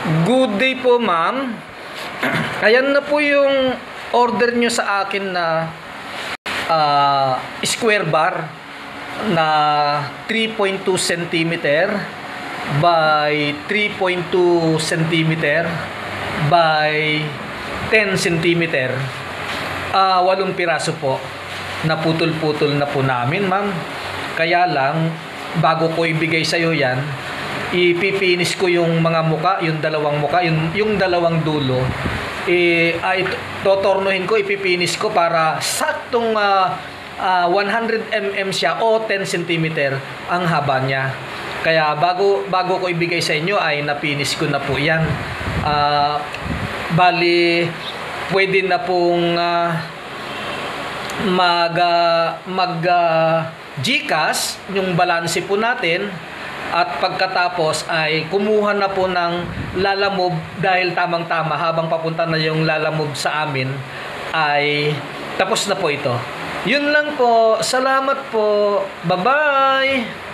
Good day po, ma'am. Ayan na po yung order nyo sa akin na square bar na 3.2 cm by 3.2 cm by 10 cm. 8 piraso po. Naputol-putol na po namin, ma'am. Kaya lang, bago ko ibigay sa'yo yan, ipipinis ko yung mga muka, yung dalawang muka, yung dalawang dulo. Totornohin ko, ipipinis ko para saktong 100 mm siya o 10 cm ang haba niya. Kaya bago ko ibigay sa inyo ay napinis ko na po yan. Bali, pwede na pong GCash yung balanse po natin. At pagkatapos ay kumuha na po ng Lalamove dahil tamang-tama habang papunta na yung Lalamove sa amin ay tapos na po ito. Yun lang po. Salamat po. Bye-bye!